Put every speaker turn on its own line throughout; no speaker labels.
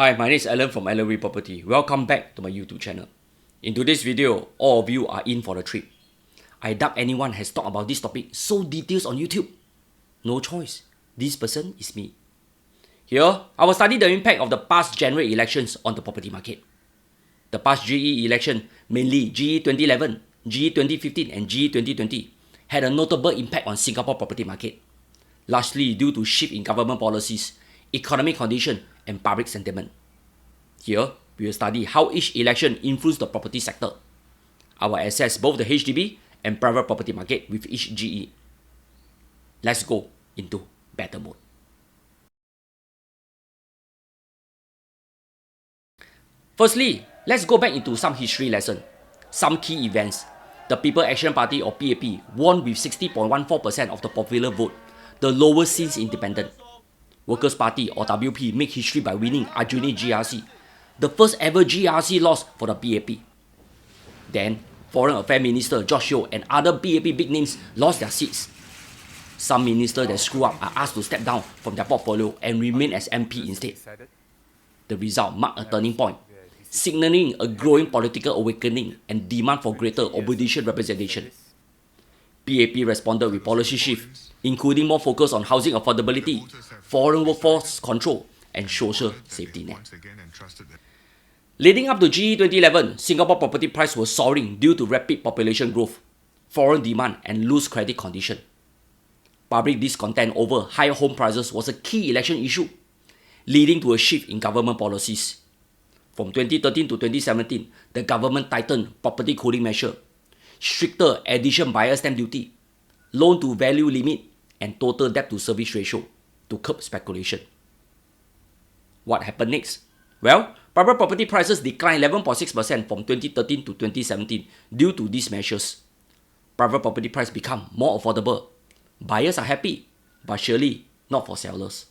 Hi, my name is Alan from Alan Property. Welcome back to my YouTube channel. In today's video, all of you are in for the trip. I doubt anyone has talked about this topic so details on YouTube. No choice. This person is me. Here, I will study the impact of the past general elections on the property market. The past GE election, mainly GE 2011, GE 2015 and GE 2020, had a notable impact on Singapore property market, largely due to shift in government policies, economic condition and public sentiment. Here, we will study how each election influenced the property sector. I will assess both the HDB and private property market with each GE. Let's go into battle mode. Firstly, let's go back into some history lesson. Some key events. The People Action Party or PAP won with 60.14% of the popular vote, the lowest since independence. Workers' Party or WP made history by winning Arjuni GRC, the first ever GRC loss for the PAP. Then, Foreign Affairs Minister George Yeo and other PAP big names lost their seats. Some ministers that screw up are asked to step down from their portfolio and remain as MP instead. The result marked a turning point, signaling a growing political awakening and demand for greater opposition representation. PAP responded with policy shifts, including more focus on housing affordability, foreign workforce control, and social safety net. Leading up to GE 2011, Singapore property price was soaring due to rapid population growth, foreign demand, and loose credit condition. Public discontent over higher home prices was a key election issue, leading to a shift in government policies. From 2013 to 2017, the government tightened property cooling measure, stricter addition buyer stamp duty, loan to value limit, and total debt to service ratio to curb speculation. What happened next? Well, private property prices declined 11.6% from 2013 to 2017 due to these measures. Private property price become more affordable. Buyers are happy, but surely not for sellers.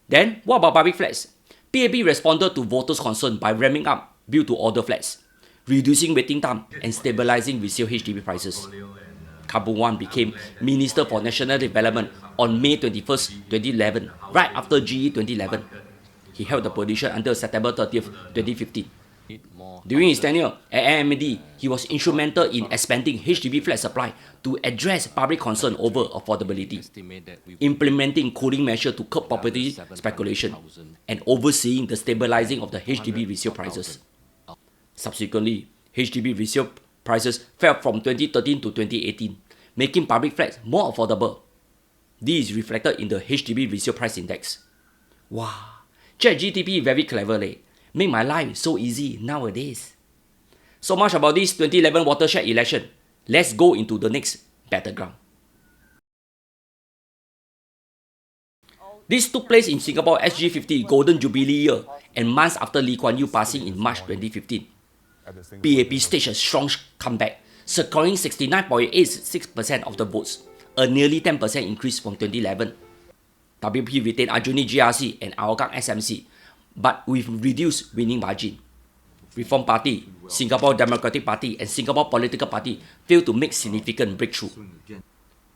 Then, what about public flats? PAP responded to voters' concern by ramping up build-to-order flats, reducing waiting time and stabilizing resale HDB prices. Kabul Wan became Minister for National Development on May 21, 2011, right after GE 2011. He held the position until September 30, 2015. During his tenure at AMD, he was instrumental in expanding HDB flat supply to address public concern over affordability, implementing cooling measures to curb property speculation, and overseeing the stabilizing of the HDB resale prices. Subsequently, HDB resale prices fell from 2013 to 2018, making public flats more affordable. This is reflected in the HDB resale price index. Wow, ChatGPT very cleverly. Make my life so easy nowadays. So much about this 2011 watershed election. Let's go into the next battleground. This took place in Singapore SG50 Golden Jubilee year and months after Lee Kuan Yew passing in March 2015. PAP staged a strong comeback, securing 69.86% of the votes, a nearly 10% increase from 2011. WP retained Arjuni GRC and Hougang SMC, but with reduced winning margin. Reform Party, Singapore Democratic Party and Singapore Political Party failed to make significant breakthrough.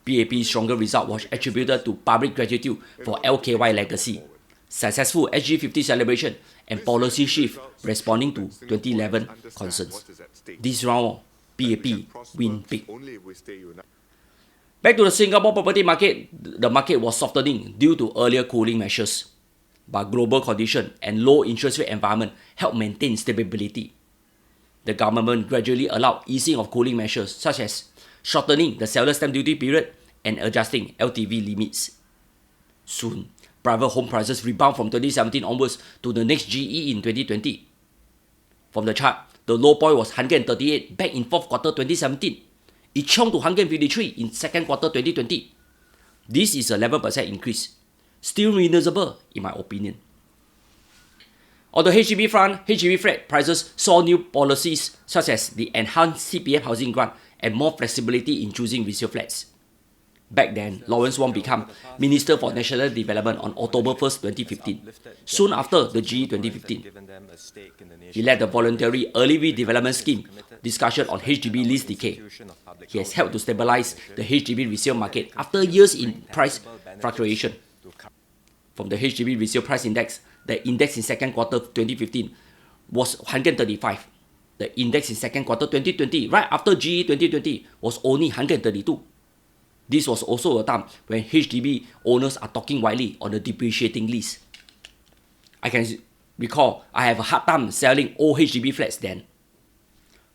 PAP's stronger result was attributed to public gratitude for LKY legacy, successful SG50 celebration, and policy shift responding to 2011 concerns. This round, PAP win big. Back to the Singapore property market, the market was softening due to earlier cooling measures, but global condition and low interest rate environment helped maintain stability. The government gradually allowed easing of cooling measures such as shortening the seller stamp duty period and adjusting LTV limits. Soon, private home prices rebound from 2017 onwards to the next GE in 2020. From the chart, the low point was 138 back in 4th quarter 2017. It chonged to 153 in 2nd quarter 2020. This is a 11% increase. Still reasonable in my opinion. On the HDB front, HDB flat prices saw new policies such as the enhanced CPF housing grant and more flexibility in choosing resale flats. Back then, Lawrence Wong became Minister for National Development on October 1, 2015, soon after the GE 2015. He led the voluntary early redevelopment scheme discussion on HDB lease decay. He has helped to stabilize the HDB resale market after years in price fluctuation. From the HDB resale price index, the index in second quarter 2015 was 135. The index in second quarter 2020, right after GE 2020, was only 132. This was also a time when HDB owners are talking widely on the depreciating lease. I can recall I have a hard time selling old HDB flats then.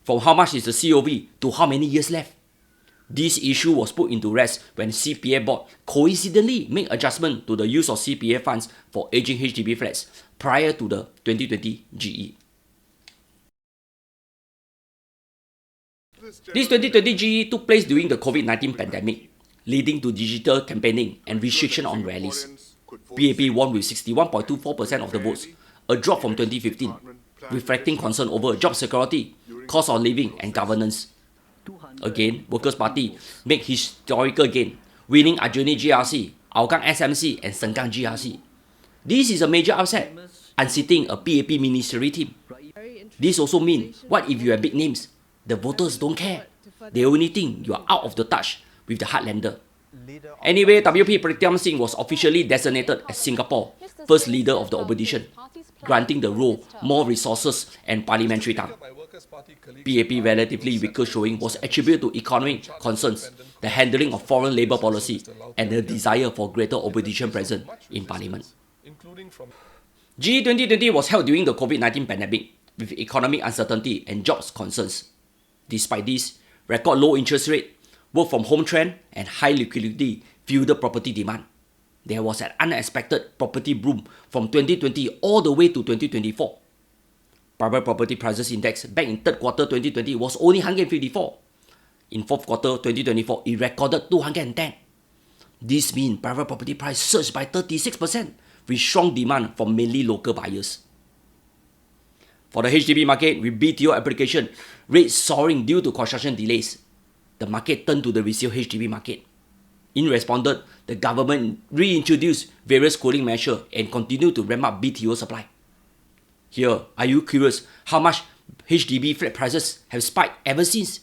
From how much is the COV to how many years left? This issue was put into rest when CPF board coincidentally made adjustment to the use of CPF funds for aging HDB flats prior to the 2020 GE. This 2020 GE took place during the COVID-19 pandemic, leading to digital campaigning and restriction on rallies. PAP won with 61.24% of the votes, a drop from 2015, reflecting concern over job security, cost of living and governance. Again, Workers' Party made historical gain, winning Aljunied GRC, Hougang SMC and Sengkang GRC. This is a major upset, unseating a PAP ministry team. This also means, what if you have big names? The voters don't care. They only think you are out of the touch with the heartlander. Anyway, WP Pritam Singh was officially designated as Singapore's first leader of the opposition, granting the role more resources and parliamentary time. PAP relatively weaker showing was attributed to economic concerns, the handling of foreign labour policy, and the desire for greater opposition presence in parliament. GE 2020 was held during the COVID-19 pandemic, with economic uncertainty and jobs concerns. Despite this, record low interest rate, work from home trend, and high liquidity fueled the property demand. There was an unexpected property boom from 2020 all the way to 2024. Private property prices index back in third quarter 2020 was only 154. In fourth quarter 2024, it recorded 210. This means private property price surged by 36%, with strong demand from mainly local buyers. For the HDB market, with BTO application rates soaring due to construction delays, the market turned to the resale HDB market. In response, the government reintroduced various cooling measures and continued to ramp up BTO supply. Here, are you curious how much HDB flat prices have spiked ever since?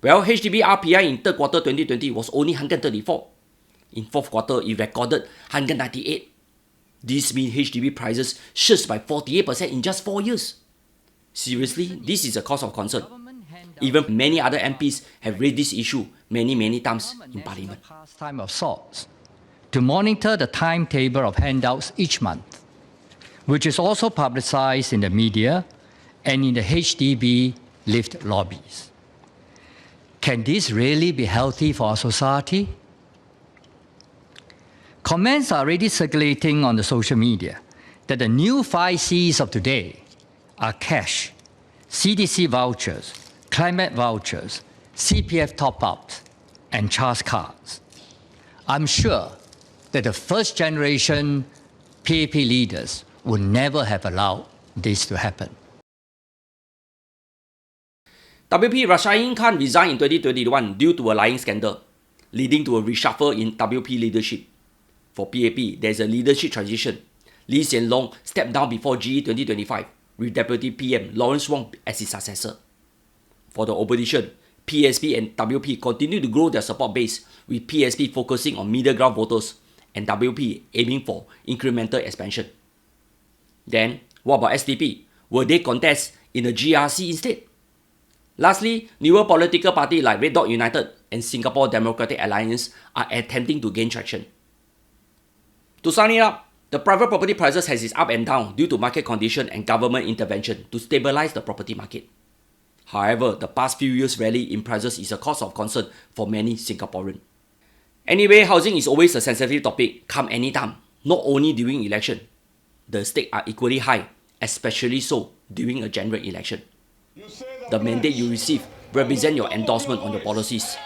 Well, HDB RPI in third quarter 2020 was only 134. In fourth quarter, it recorded 198. This means HDB prices surged by 48% in just 4 years. Seriously, this is a cause of concern. Even many other MPs have raised this issue many times in Parliament.
Pastime of sorts to monitor the timetable of handouts each month, which is also publicized in the media and in the HDB lift lobbies. Can this really be healthy for our society? Comments are already circulating on the social media that the new 5 Cs of today are cash, CDC vouchers, climate vouchers, CPF top-ups, and charge cards. I'm sure that the first generation PAP leaders would never have allowed this to happen.
WP Rashid Khan resigned in 2021 due to a lying scandal, leading to a reshuffle in WP leadership. For PAP, there is a leadership transition. Lee Hsien Loong stepped down before GE 2025, with Deputy PM Lawrence Wong as his successor. For the opposition, PSP and WP continue to grow their support base, with PSP focusing on middle ground voters and WP aiming for incremental expansion. Then, what about SDP? Will they contest in the GRC instead? Lastly, newer political parties like Red Dot United and Singapore Democratic Alliance are attempting to gain traction. To sum it up, the private property prices has its up and down due to market condition and government intervention to stabilize the property market. However, the past few years' rally in prices is a cause of concern for many Singaporeans. Anyway, housing is always a sensitive topic, come anytime, not only during election. The stakes are equally high, especially so during a general election. The mandate you receive represents your endorsement on your policies.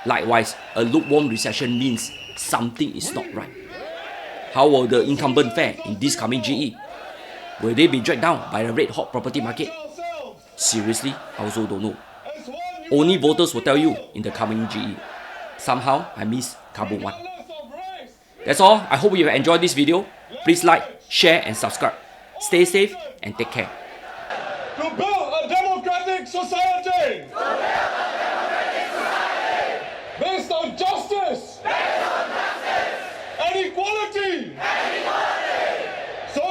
Likewise, a lukewarm recession means something is not right. How will the incumbent fare in this coming GE? Will they be dragged down by the red-hot property market? Seriously, I also don't know. Only voters will tell you in the coming GE. Somehow, I miss Carbon 1. That's all. I hope you have enjoyed this video. Please like, share and subscribe. Stay safe and take care.
To build a democratic society! Based on justice! And equality! So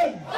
Constitution